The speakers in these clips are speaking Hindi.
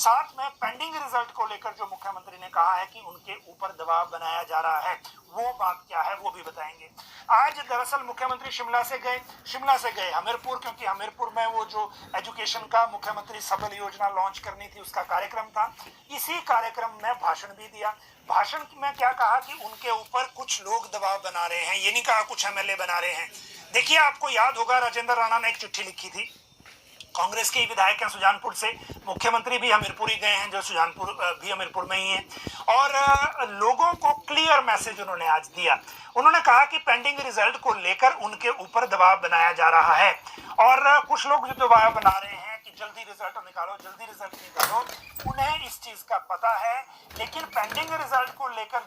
साथ में पेंडिंग रिजल्ट को लेकर जो मुख्यमंत्री ने कहा है कि उनके ऊपर दबाव बनाया जा रहा है, वो बात क्या है वो भी बताएंगे। आज दरअसल मुख्यमंत्री शिमला से गए हमीरपुर, क्योंकि हमीरपुर में वो जो एजुकेशन का मुख्यमंत्री सबल योजना लॉन्च करनी थी उसका कार्यक्रम था। इसी कार्यक्रम में भाषण भी दिया। भाषण में क्या कहा कि उनके ऊपर कुछ लोग दबाव बना रहे हैं, ये नहीं कहा कुछ एमएलए बना रहे हैं। देखिए, आपको याद होगा राजेंद्र राणा ने एक चिट्ठी लिखी थी, कांग्रेस के विधायक हैं सुजानपुर से, मुख्यमंत्री भी हमीरपुर ही गए हैं, जो सुजानपुर भी हमीरपुर में ही है, और लोगों को क्लियर मैसेज उन्होंने आज दिया। उन्होंने कहा कि पेंडिंग रिजल्ट को लेकर उनके ऊपर दबाव बनाया जा रहा है, और कुछ लोग जो दबाव बना रहे हैं कि जल्दी रिजल्ट निकालो, जल्दी रिजल्ट निकालो, उन्हें इस चीज का पता है। लेकिन पेंडिंग रिजल्ट को लेकर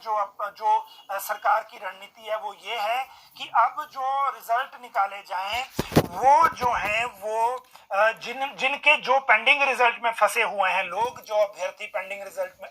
जो सरकार की रणनीति है वो ये है कि अब जो रिजल्ट निकाले जाएं वो जो है वो जिनके जो पेंडिंग रिजल्ट में फंसे हुए हैं लोग, जो अभ्यर्थी पेंडिंग रिजल्ट में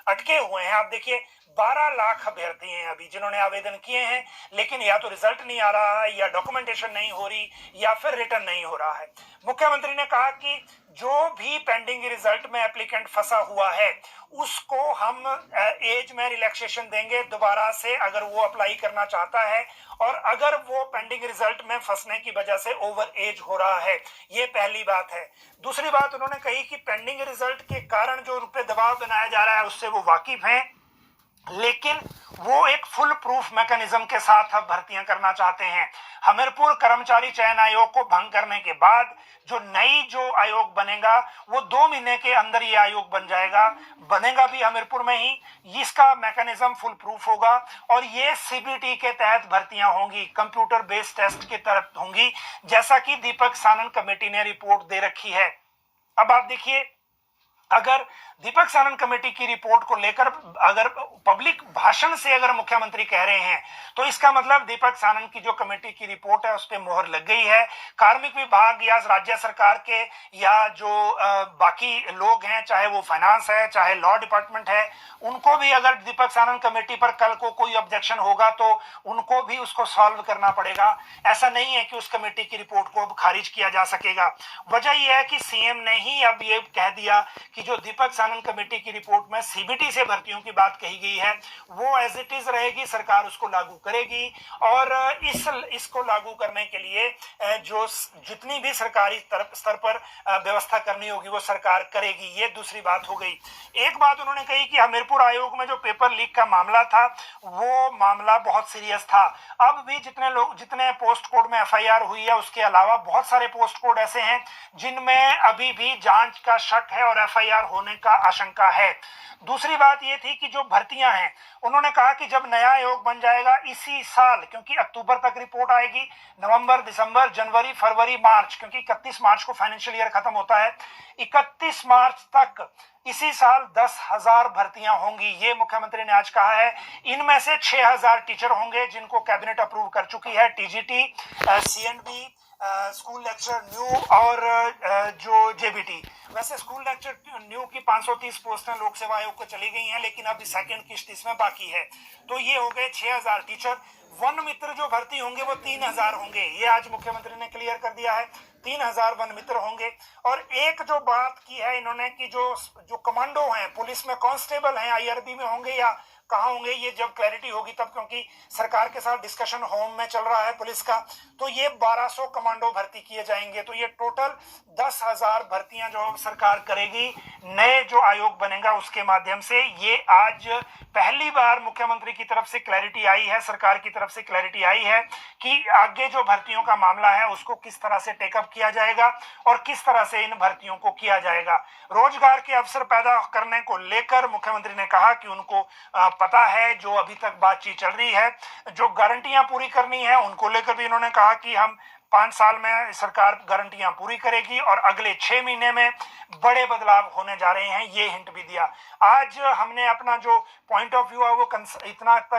अटके हुए हैं, आप देखिए 12 लाख अभ्यर्थी हैं अभी जिन्होंने आवेदन किए हैं, लेकिन या तो रिजल्ट नहीं आ रहा है, या डॉक्यूमेंटेशन नहीं हो रही, या फिर रिटर्न नहीं हो रहा है। मुख्यमंत्री ने कहा कि जो भी पेंडिंग रिजल्ट में एप्लीकेंट फंसा हुआ है उसको हम एज में रिलैक्सेशन देंगे दोबारा से, अगर वो अप्लाई करना चाहता है, और अगर वो पेंडिंग रिजल्ट में फंसने की वजह से ओवर एज हो रहा है। ये पहली बात है। दूसरी बात उन्होंने कही कि पेंडिंग रिजल्ट के कारण जो उन पे दबाव बनाया जा रहा है उससे वो वाकिफ हैं, लेकिन वो एक फुल प्रूफ मैकेनिज्म के साथ अब भर्तियां करना चाहते हैं। हमीरपुर कर्मचारी चयन आयोग को भंग करने के बाद जो आयोग बनेगा वो 2 महीने के अंदर ये आयोग बनेगा भी हमीरपुर में ही। इसका मैकेनिज्म फुल प्रूफ होगा, और ये सीबीटी के तहत भर्तियां होंगी, कंप्यूटर बेस्ड टेस्ट की तरफ होंगी, जैसा कि दीपक सानन कमेटी ने रिपोर्ट दे रखी है। अब आप देखिए, अगर दीपक सानन कमेटी की रिपोर्ट को लेकर अगर पब्लिक भाषण से अगर मुख्यमंत्री कह रहे हैं तो इसका मतलब दीपक सानन की जो कमेटी की रिपोर्ट है उस पर मोहर लग गई है। कार्मिक विभाग या राज्य सरकार के या जो बाकी लोग हैं, चाहे वो फाइनेंस है चाहे लॉ डिपार्टमेंट है, उनको भी अगर दीपक सानन कमेटी पर कल को कोई ऑब्जेक्शन होगा तो उनको भी उसको सॉल्व करना पड़ेगा। ऐसा नहीं है कि उस कमेटी की रिपोर्ट को अब खारिज किया जा सकेगा। वजह यह है कि सीएम ने ही अब ये कह दिया कि जो दीपक सानन कमेटी की रिपोर्ट में सीबीटी से भर्तियों की बात कही गई है वो एज इट इज रहेगी, सरकार उसको लागू करेगी, और इसको लागू करने के लिए जो जितनी भी सरकारी स्तर पर व्यवस्था करनी होगी वो सरकार करेगी। ये दूसरी बात हो गई। एक बात उन्होंने कही कि हमीरपुर आयोग में जो पेपर लीक का मामला था वो मामला बहुत सीरियस था। अब भी जितने पोस्ट कोड में एफआईआर हुई है उसके अलावा बहुत सारे पोस्ट कोड ऐसे हैं जिनमें अभी भी जांच का शक है और एफआईआर होने का आशंका है। दूसरी बात ये थी कि जो भर्तियां हैं, उन्होंने कहा कि जब नया आयोग बन जाएगा इसी साल, क्योंकि अक्टूबर तक रिपोर्ट आएगी, नवंबर, दिसंबर, जनवरी, फरवरी, मार्च, क्योंकि 31 मार्च को फाइनेंशियल ईयर खत्म होता है, 31 मार्च तक इसी साल 10,000 भर्तियां होंगी, ये मुख्यमंत्री ने आज कहा है। इनमें से 6,000 टीचर होंगे जिनको कैबिनेट अप्रूव कर चुकी है, TGT, CNB, school lecture new और जो जेबीटी। वैसे स्कूल लेक्चर न्यू की 530 पोस्टें लोक सेवा आयोग को चली गई हैं, लेकिन अभी सेकंड किश्त इसमें बाकी है। तो ये हो गए 6,000 टीचर। वन मित्र जो भर्ती होंगे वो 3,000 होंगे, ये आज मुख्यमंत्री ने क्लियर कर दिया है, 3,000 वन मित्र होंगे। और एक जो बात की है इन्होंने कि जो कमांडो हैं, पुलिस में कांस्टेबल हैं, आईआरबी में होंगे या कहाँ होंगे, ये जब क्लैरिटी होगी तब, क्योंकि सरकार के साथ डिस्कशन होम में चल रहा है पुलिस का, तो ये 1200 कमांडो भर्ती किए जाएंगे। तो ये टोटल 10,000 भर्तियां जो सरकार करेगी नए जो आयोग बनेगा उसके माध्यम से। ये आज पहली बार मुख्यमंत्री की तरफ से क्लैरिटी आई है, सरकार की तरफ से क्लैरिटी आई है कि आगे जो भर्तियों का मामला है उसको किस तरह से टेकअप किया जाएगा और किस तरह से इन भर्तियों को किया जाएगा। रोजगार के अवसर पैदा करने को लेकर मुख्यमंत्री ने कहा कि उनको पता है, जो अभी तक बातचीत चल रही है, जो गारंटियां पूरी करनी है उनको लेकर भी इन्होंने कहा कि हम 5 साल में सरकार गारंटियां पूरी करेगी और अगले 6 महीने में बड़े बदलाव होने जा रहे हैं, ये हिंट भी दिया। आज हमने अपना जो पॉइंट ऑफ व्यू है वो इतना तक